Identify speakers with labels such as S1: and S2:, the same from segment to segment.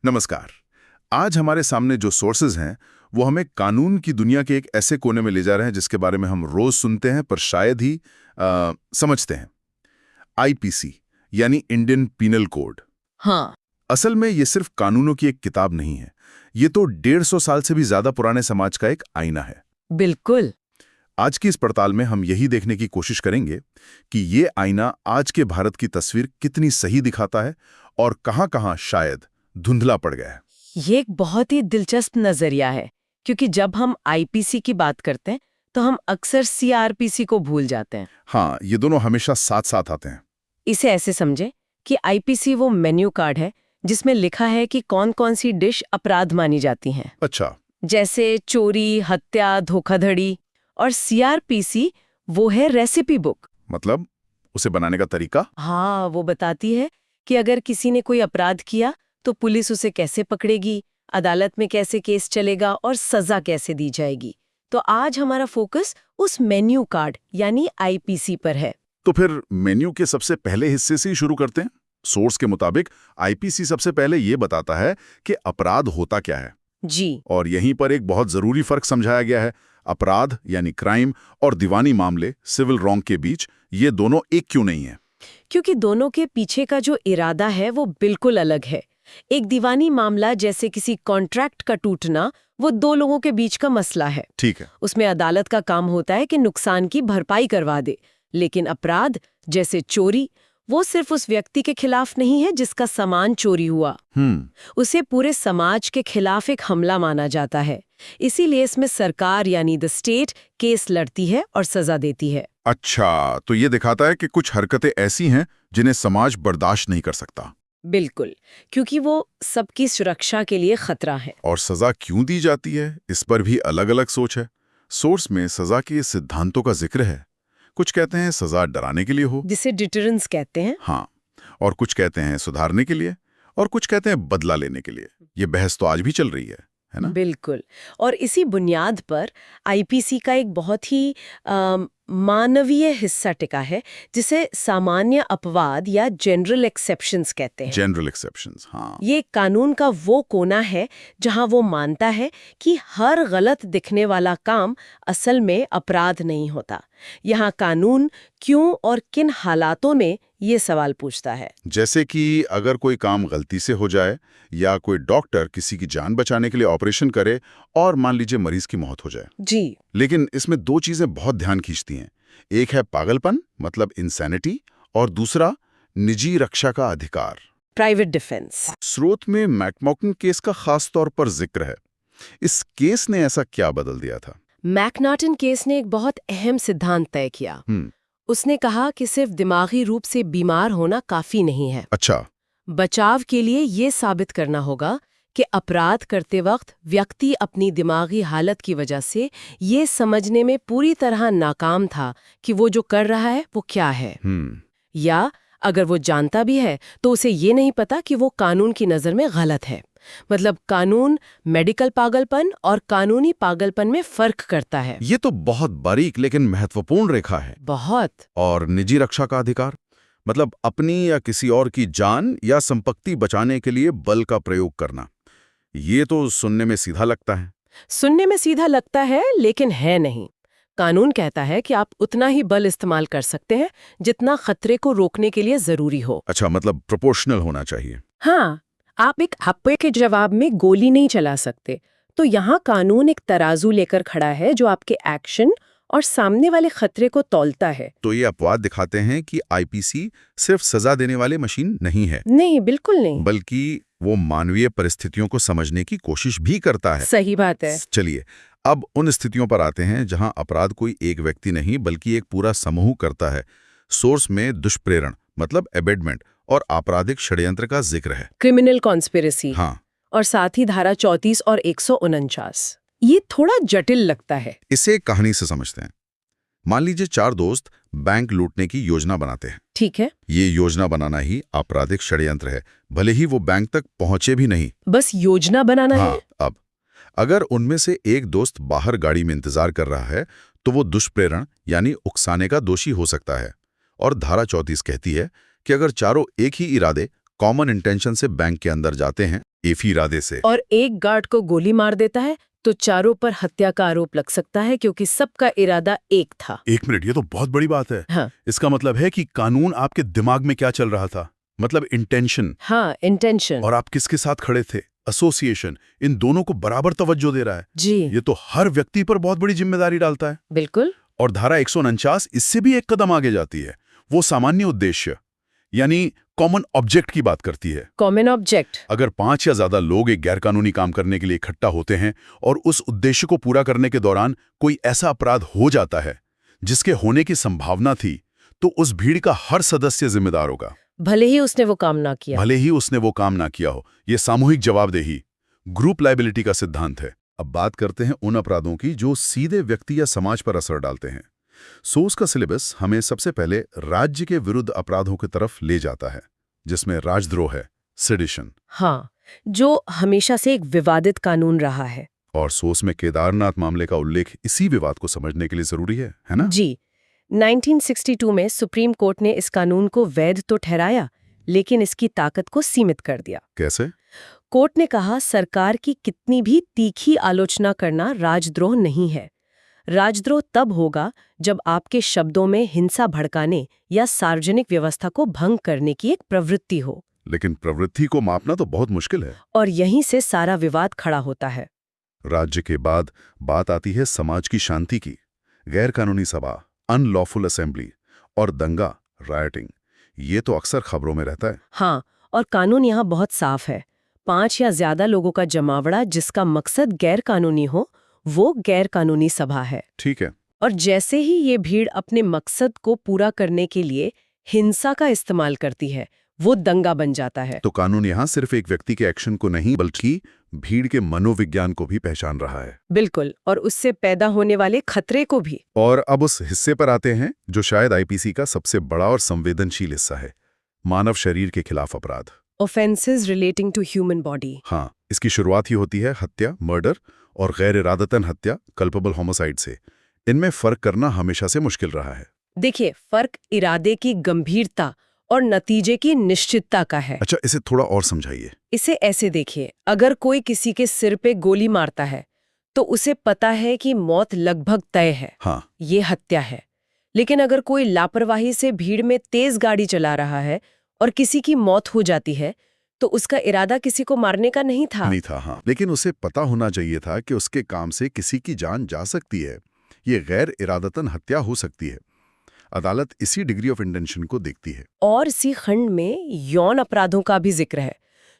S1: नमस्कार। आज हमारे सामने जो सोर्सेज हैं वो हमें कानून की दुनिया के एक ऐसे कोने में ले जा रहे हैं जिसके बारे में हम रोज सुनते हैं पर शायद ही समझते हैं। आईपीसी यानी इंडियन पीनल कोड।
S2: हाँ।
S1: असल में ये सिर्फ कानूनों की एक किताब नहीं है, ये तो 150 साल से भी ज्यादा पुराने समाज का एक आईना है।
S2: बिल्कुल।
S1: आज की इस पड़ताल में हम यही देखने की कोशिश करेंगे कि ये आईना आज के भारत की तस्वीर कितनी सही दिखाता है और कहां-कहां शायद धुंधला पड़ गया है।
S2: ये एक बहुत ही दिलचस्प नजरिया है, क्योंकि जब हम आईपीसी की बात करते हैं तो हम अक्सर सीआरपीसी को भूल जाते हैं।
S1: हाँ, ये दोनों हमेशा साथ साथ आते हैं।
S2: इसे ऐसे समझे कि आईपीसी वो मेन्यू कार्ड है जिसमें लिखा है कि कौन कौन सी डिश अपराध मानी जाती हैं।
S1: अच्छा।
S2: जैसे चोरी, हत्या, धोखाधड़ी। और सीआरपीसी वो है रेसिपी बुक।
S1: मतलब उसे बनाने का तरीका।
S2: हाँ, वो बताती है कि अगर किसी ने कोई अपराध किया तो पुलिस उसे कैसे पकड़ेगी, अदालत में कैसे केस चलेगा और सजा कैसे दी जाएगी। तो आज हमारा फोकस उस मेन्यू कार्ड यानी आईपीसी पर है।
S1: तो फिर मेन्यू के सबसे पहले हिस्से से ही शुरू करते हैं। सोर्स के मुताबिक आईपीसी सबसे पहले ये बताता है कि अपराध होता क्या है।
S2: जी।
S1: और यहीं पर एक बहुत जरूरी फर्क समझाया गया है। अपराध यानी क्राइम और दीवानी मामले सिविल रॉन्ग के बीच ये दोनों एक क्यों नहीं है?
S2: क्योंकि दोनों के पीछे का जो इरादा है वो बिल्कुल अलग है। एक दीवानी मामला जैसे किसी कॉन्ट्रैक्ट का टूटना, वो दो लोगों के बीच का मसला है।
S1: ठीक है।
S2: उसमें अदालत का काम होता है कि नुकसान की भरपाई करवा दे। लेकिन अपराध जैसे चोरी, वो सिर्फ उस व्यक्ति के खिलाफ नहीं है जिसका सामान चोरी हुआ। उसे पूरे समाज के खिलाफ एक हमला माना जाता है। इसीलिए इसमें सरकार यानी द स्टेट केस लड़ती है और सजा देती है।
S1: अच्छा, तो ये दिखाता है कि कुछ हरकतें ऐसी हैं जिन्हें समाज बर्दाश्त नहीं कर सकता।
S2: बिल्कुल, क्योंकि वो सबकी सुरक्षा के लिए खतरा है।
S1: और सजा क्यों दी जाती है, इस पर भी अलग-अलग सोच है। सोर्स में सजा के सिद्धांतों का जिक्र है। कुछ कहते हैं सजा डराने के लिए हो,
S2: जिसे डिटरेंस कहते हैं।
S1: हाँ, और कुछ कहते हैं सुधारने के लिए, और कुछ कहते हैं बदला लेने के लिए। ये बहस तो आज भी चल रही है ना?
S2: बिल्कुल। और इसी बुनियाद पर आईपीसी का एक बहुत ही मानवीय हिस्सा टिका है, जिसे सामान्य अपवाद या जनरल एक्सेप्शंस कहते हैं।
S1: जनरल एक्सेप्शंस, हाँ।
S2: ये कानून का वो कोना है जहां वो मानता है कि हर गलत दिखने वाला काम असल में अपराध नहीं होता। यहाँ कानून क्यों और किन हालातों में ये सवाल पूछता है।
S1: जैसे कि अगर कोई काम गलती से हो जाए या कोई डॉक्टर किसी की जान बचाने के लिए ऑपरेशन करे और मान लीजिए मरीज की मौत हो जाए।
S2: जी।
S1: लेकिन इसमें दो चीजें बहुत ध्यान खींचती हैं। एक है पागलपन मतलब इंसैनिटी, और दूसरा निजी रक्षा का अधिकार,
S2: प्राइवेट डिफेंस।
S1: स्रोत में मैकनॉटन केस का खास तौर पर जिक्र है। इस केस ने ऐसा क्या बदल दिया था?
S2: मैकनॉटन केस ने एक बहुत अहम सिद्धांत तय किया। उसने कहा कि सिर्फ दिमागी रूप से बीमार होना काफी नहीं है।
S1: अच्छा।
S2: बचाव के लिए ये साबित करना होगा कि अपराध करते वक्त व्यक्ति अपनी दिमागी हालत की वजह से ये समझने में पूरी तरह नाकाम था कि वो जो कर रहा है वो क्या है। या अगर वो जानता भी है तो उसे ये नहीं पता कि वो कानून की नज़र में गलत है। मतलब कानून मेडिकल पागलपन और कानूनी पागलपन में फर्क करता है।
S1: ये तो बहुत बारीक लेकिन महत्वपूर्ण रेखा है।
S2: बहुत।
S1: और निजी रक्षा का अधिकार मतलब अपनी या किसी और की जान या संपत्ति बचाने के लिए बल का प्रयोग करना। ये तो सुनने में सीधा लगता है।
S2: सुनने में सीधा लगता है लेकिन है नहीं। कानून कहता है कि आप उतना ही बल इस्तेमाल कर सकते हैं जितना खतरे को रोकने के लिए जरूरी हो।
S1: अच्छा, मतलब प्रोपोर्शनल होना चाहिए।
S2: हाँ, आप एक हप्पे के जवाब में गोली नहीं चला सकते। तो यहाँ कानून एक तराजू लेकर खड़ा है जो आपके एक्शन और सामने वाले खतरे को तौलता है।
S1: तो ये अपवाद दिखाते हैं कि आईपीसी सिर्फ सजा देने वाली मशीन नहीं है।
S2: नहीं, बिल्कुल नहीं।
S1: बल्कि वो मानवीय परिस्थितियों को समझने की कोशिश भी करता है।
S2: सही बात है।
S1: चलिए, अब उन स्थितियों पर आते हैं जहां अपराध कोई एक व्यक्ति नहीं बल्कि एक पूरा समूह करता है। सोर्स में दुष्प्रेरण मतलब एबेडमेंट और आपराधिक षड्यंत्र का जिक्र है।
S2: Criminal conspiracy.
S1: हाँ।
S2: और साथ ही धारा 34 और 149। ये थोड़ा जटिल लगता है।
S1: इसे एक कहानी से समझते हैं। मान लीजिए 4 दोस्त बैंक लूटने की योजना बनाते हैं।
S2: ठीक है।
S1: ये योजना बनाना ही आपराधिक षड्यंत्र है, भले ही वो बैंक तक पहुंचे भी नहीं।
S2: बस योजना बनाना है।
S1: हाँ, अब अगर उनमें से एक दोस्त बाहर गाड़ी में इंतजार कर रहा है तो वो दुष्प्रेरण यानी उकसाने का दोषी हो सकता है। और धारा 34 कहती है कि अगर चारों एक ही इरादे कॉमन इंटेंशन से बैंक के अंदर जाते हैं एक ही इरादे से।
S2: और एक गार्ड को गोली मार देता है तो चारों पर हत्या का आरोप लग सकता है क्योंकि सबका इरादा एक था।
S1: 1 मिनट, ये तो बहुत बड़ी बात है।
S2: हाँ।
S1: इसका मतलब है कि कानून आपके दिमाग में क्या चल रहा था, मतलब इंटेंशन।
S2: हाँ, इंटेंशन।
S1: और आप किसके साथ खड़े थे, एसोसिएशन, इन दोनों को बराबर तवज्जो दे रहा है।
S2: जी
S1: ये तो हर व्यक्ति पर बहुत बड़ी जिम्मेदारी डालता है।
S2: बिल्कुल।
S1: और धारा 149 इससे भी एक कदम आगे जाती है। वो सामान्य उद्देश्य यानी कॉमन ऑब्जेक्ट की बात करती है।
S2: Common object.
S1: अगर 5 या ज्यादा लोग एक गैरकानूनी काम करने के लिए इकट्ठा होते हैं और उस उद्देश्य को पूरा करने के दौरान कोई ऐसा अपराध हो जाता है जिसके होने की संभावना थी, तो उस भीड़ का हर सदस्य जिम्मेदार होगा,
S2: भले ही उसने वो काम ना किया।
S1: भले ही उसने वो काम ना किया हो। ये सामूहिक जवाबदेही, ग्रुप लायबिलिटी का सिद्धांत है। अब बात करते हैं उन अपराधों की जो सीधे व्यक्ति या समाज पर असर डालते हैं। सोर्स का सिलेबस हमें सबसे पहले राज्य के विरुद्ध अपराधों की तरफ ले जाता है, जिसमें राजद्रोह है, सेडिशन।
S2: हाँ, जो हमेशा से एक विवादित कानून रहा है।
S1: और सोर्स में केदारनाथ मामले का उल्लेख इसी विवाद को समझने के लिए जरूरी है ना?
S2: जी। 1962 में सुप्रीम कोर्ट ने इस कानून को वैध तो ठहराया, लेकिन इसकी ताकत को सीमित कर दिया।
S1: कैसे?
S2: कोर्ट ने कहा सरकार की कितनी भी तीखी आलोचना करना राजद्रोह नहीं है। राजद्रोह तब होगा जब आपके शब्दों में हिंसा भड़काने या सार्वजनिक व्यवस्था को भंग करने की एक प्रवृत्ति हो।
S1: लेकिन प्रवृत्ति को मापना तो बहुत मुश्किल है।
S2: और यहीं से सारा विवाद खड़ा होता है।
S1: राज्य के बाद बात आती है समाज की शांति की। गैरकानूनी सभा, अनलॉफुल असेंबली और दंगा, रायटिंग, ये तो अक्सर खबरों में रहता है।
S2: हाँ, और कानून यहाँ बहुत साफ है। 5 या ज्यादा लोगों का जमावड़ा जिसका मकसद गैरकानूनी हो, वो गैरकानूनी सभा है।
S1: ठीक है।
S2: और जैसे ही ये भीड़ अपने मकसद को पूरा करने के लिए हिंसा का इस्तेमाल करती है, वो दंगा बन जाता है।
S1: तो कानून यहाँ सिर्फ एक व्यक्ति के एक्शन को नहीं बल्कि भीड़ के मनोविज्ञान को भी पहचान रहा है।
S2: बिल्कुल, और उससे पैदा होने वाले खतरे को भी।
S1: और अब उस हिस्से पर आते हैं जो शायद आईपीसी का सबसे बड़ा और संवेदनशील हिस्सा है, मानव शरीर के खिलाफ अपराध।
S2: Offences relating to human body.
S1: हाँ, इसकी शुरुआत ही होती है हत्या, मर्डर और गैर इरादतन हत्या, कल्पेबल होमोसाइड से। इनमें फर्क करना हमेशा से मुश्किल रहा है।
S2: देखिए, फर्क इरादे की गंभीरता और नतीजे की निश्चितता का है।
S1: अच्छा, इसे थोड़ा और समझाइए।
S2: इसे ऐसे देखिए, अगर कोई किसी के सिर पे गोली मारता है तो उसे पता है कि मौत लगभग तय है।
S1: हाँ,
S2: ये हत्या है। लेकिन अगर कोई लापरवाही से भीड़ में तेज गाड़ी चला रहा है और किसी की मौत हो जाती है, तो उसका इरादा किसी को मारने का नहीं था।
S1: नहीं था, हाँ। लेकिन उसे पता होना चाहिए था कि उसके काम से किसी की जान जा सकती है। ये गैर इरादतन हत्या हो सकती है। अदालत इसी डिग्री ऑफ इंटेंशन को देखती है।
S2: और इसी खंड में यौन अपराधों का भी जिक्र है।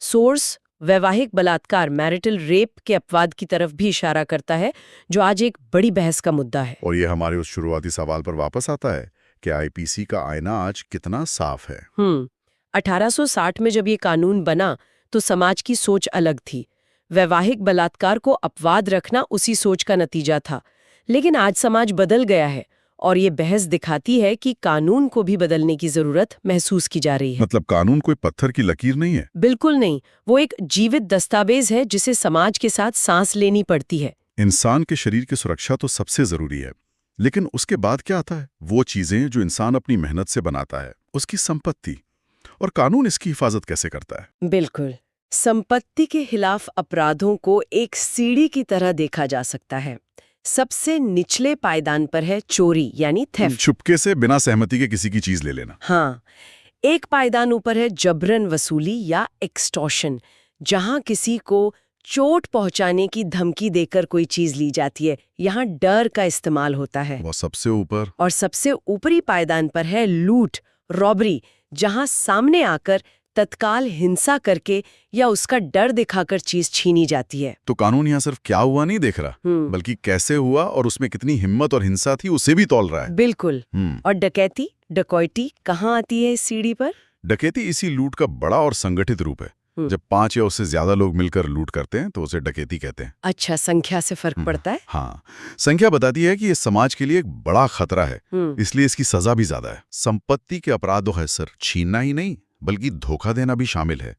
S2: सोर्स वैवाहिक बलात्कार, मैरिटल रेप के अपवाद की तरफ भी इशारा करता है, जो आज एक बड़ी बहस का मुद्दा है।
S1: और ये हमारे उस शुरुआती सवाल पर वापस आता है कि आईपीसी का आईना आज कितना साफ है।
S2: 1860 में जब ये कानून बना तो समाज की सोच अलग थी। वैवाहिक बलात्कार को अपवाद रखना उसी सोच का नतीजा था। लेकिन आज समाज बदल गया है और ये बहस दिखाती है कि कानून को भी बदलने की जरूरत महसूस की जा रही है।
S1: मतलब कानून कोई पत्थर की लकीर नहीं है?
S2: बिल्कुल नहीं, वो एक जीवित दस्तावेज है जिसे समाज के साथ सांस लेनी पड़ती है।
S1: इंसान के शरीर की सुरक्षा तो सबसे जरूरी है, लेकिन उसके बाद क्या आता है? वो चीजें जो इंसान अपनी मेहनत से बनाता है, उसकी संपत्ति, और कानून इसकी हिफाजत कैसे करता है?
S2: बिल्कुल, संपत्ति के खिलाफ अपराधों को एक सीढ़ी की तरह देखा जा सकता है। सबसे निचले पायदान पर है चोरी यानी थेफ्ट।
S1: छुपके से बिना सहमति के किसी की चीज ले लेना।
S2: हाँ, एक पायदान ऊपर है जबरन वसूली या एक्सटॉर्शन, जहां किसी को चोट पहुंचाने की धमकी देकर कोई चीज ली जाती है। यहाँ डर का इस्तेमाल होता है।
S1: वो सबसे ऊपर।
S2: और सबसे ऊपरी पायदान पर है लूट, रॉबरी, जहां सामने आकर तत्काल हिंसा करके या उसका डर दिखाकर चीज छीनी जाती है।
S1: तो कानून यहाँ सिर्फ क्या हुआ नहीं देख रहा, बल्कि कैसे हुआ और उसमें कितनी हिम्मत और हिंसा थी उसे भी तौल रहा है।
S2: बिल्कुल। और डकैती, डकैती कहाँ आती है इस सीढ़ी पर?
S1: डकैती इसी लूट का बड़ा और संगठित रूप है। जब 5 या उससे ज्यादा लोग मिलकर लूट करते हैं तो उसे डकैती कहते हैं।
S2: अच्छा, संख्या से फर्क पड़ता है?
S1: हाँ, संख्या बताती है कि ये समाज के लिए एक बड़ा खतरा है, इसलिए इसकी सजा भी ज्यादा है। संपत्ति के अपराधों है सर छीनना ही नहीं बल्कि धोखा देना भी शामिल है।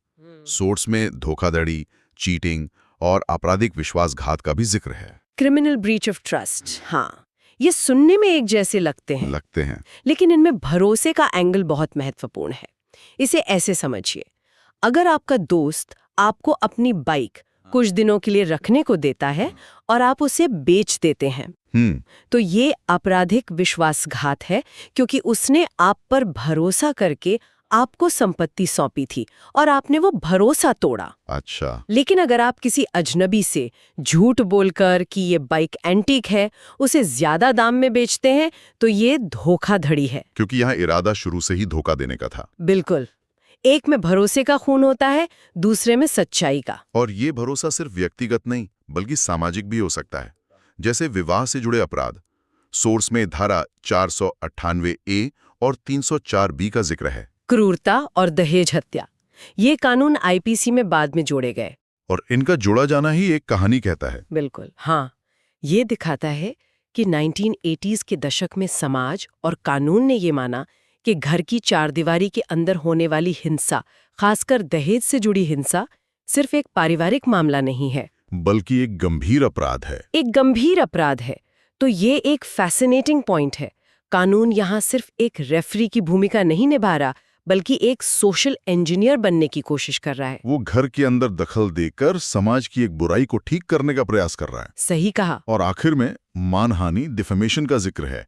S1: सोर्स में धोखाधड़ी, चीटिंग और आपराधिक विश्वासघात का भी जिक्र है।
S2: Criminal breach of trust. हाँ, ये सुनने में एक जैसे लगते हैं, लेकिन इनमें भरोसे का एंगल बहुत महत्वपूर्ण है। इसे ऐसे समझिए, अगर आपका दोस्त आपको अपनी बाइक कुछ दिनों के लिए रखने को देता है और आप उसे बेच देते हैं। तो ये आपराधिक विश्वासघात है, क्योंकि उसने आप पर भरोसा करके आपको संपत्ति सौंपी थी और आपने वो भरोसा तोड़ा।
S1: अच्छा।
S2: लेकिन अगर आप किसी अजनबी से झूठ बोलकर कि ये बाइक एंटीक है उसे ज्यादा दाम में बेचते हैं, तो ये धोखाधड़ी है।
S1: क्योंकि यहाँ इरादा शुरू से ही धोखा देने का था।
S2: बिल्कुल। एक में भरोसे का खून होता है, दूसरे में सच्चाई का।
S1: और ये भरोसा सिर्फ व्यक्तिगत नहीं बल्कि सामाजिक भी हो सकता है, जैसे विवाह से जुड़े अपराध। सोर्स में धारा 498A और 304B का जिक्र है।
S2: क्रूरता और दहेज हत्या, ये कानून आईपीसी में बाद में जोड़े गए।
S1: और इनका जोड़ा जाना ही एक कहानी कहता है।
S2: बिल्कुल, हाँ। ये दिखाता है कि 1980s के दशक में समाज और कानून ने ये माना कि घर की चारदीवारी के अंदर होने वाली हिंसा, खासकर दहेज से जुड़ी हिंसा, सिर्फ एक पारिवारिक मामला नहीं है,
S1: बल्कि एक गंभीर अपराध है।
S2: एक गंभीर अपराध है। तो ये एक फैसिनेटिंग पॉइंट है। कानून यहाँ सिर्फ एक रेफरी की भूमिका नहीं निभा रहा, बल्कि एक सोशल इंजीनियर बनने की कोशिश कर रहा है।
S1: वो घर के अंदर दखल देकर समाज की एक बुराई को ठीक करने का प्रयास कर रहा है।
S2: सही कहा।
S1: और आखिर में मानहानि, डिफेमेशन का जिक्र है।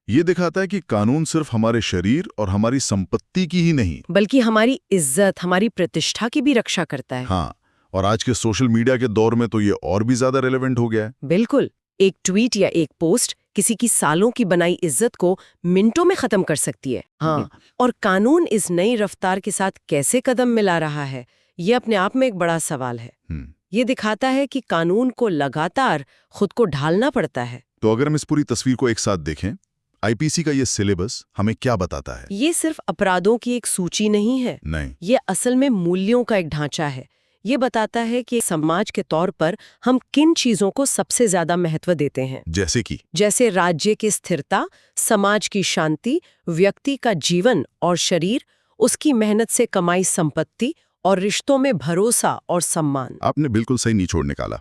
S1: ये दिखाता है कि कानून सिर्फ हमारे शरीर और हमारी संपत्ति की ही नहीं,
S2: बल्कि हमारी इज्जत, हमारी प्रतिष्ठा की भी रक्षा करता है।
S1: हाँ, और आज के सोशल मीडिया के दौर में तो ये और भी ज्यादा रेलेवेंट हो गया है।
S2: बिल्कुल। एक ट्वीट या एक पोस्ट किसी की सालों की बनाई इज्जत को मिनटों में खत्म कर सकती है। हाँ, और कानून इस नई रफ्तार के साथ कैसे कदम मिला रहा है, ये अपने आप में एक बड़ा सवाल है। ये दिखाता है कि कानून को लगातार खुद को ढालना पड़ता है।
S1: तो अगर हम इस पूरी तस्वीर को एक साथ देखें, आईपीसी का ये सिलेबस हमें क्या बताता है?
S2: ये सिर्फ अपराधों की एक सूची नहीं है।
S1: नहीं,
S2: ये असल में मूल्यों का एक ढांचा है। ये बताता है कि समाज के तौर पर हम किन चीजों को सबसे ज्यादा महत्व देते हैं। जैसे राज्य की स्थिरता, समाज की शांति, व्यक्ति का जीवन और शरीर, उसकी मेहनत से कमाई संपत्ति और रिश्तों में भरोसा और सम्मान।
S1: आपने बिल्कुल सही निचोड़ निकाला।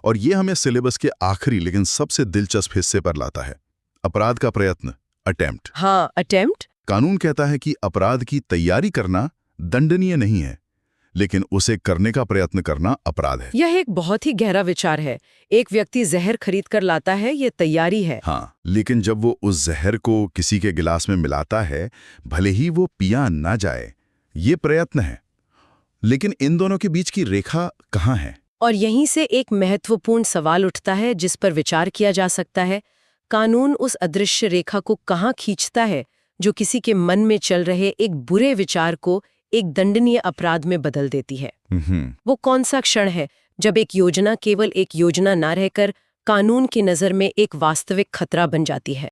S1: और ये हमें सिलेबस के आखिरी लेकिन सबसे दिलचस्प हिस्से पर लाता है, अपराध का प्रयत्न, अटेम्प्ट।
S2: हाँ, अटेम्प्ट।
S1: कानून कहता है कि अपराध की तैयारी करना दंडनीय नहीं है, लेकिन उसे करने का प्रयत्न करना अपराध है।
S2: यह एक बहुत ही गहरा विचार है। एक व्यक्ति जहर खरीद कर लाता है, ये तैयारी है।
S1: हाँ, लेकिन जब वो उस जहर को किसी के गिलास में मिलाता है, भले ही वो पिया ना जाए, ये प्रयत्न है। लेकिन इन दोनों के बीच की रेखा कहाँ है?
S2: और यहीं से एक महत्वपूर्ण सवाल उठता है जिस पर विचार किया जा सकता है। कानून उस अदृश्य रेखा को कहाँ खींचता है जो किसी के मन में चल रहे एक बुरे विचार को एक दंडनीय अपराध में बदल देती है? वो कौन सा क्षण है जब एक योजना केवल एक योजना ना रहकर कानून की नज़र में एक वास्तविक खतरा बन जाती है?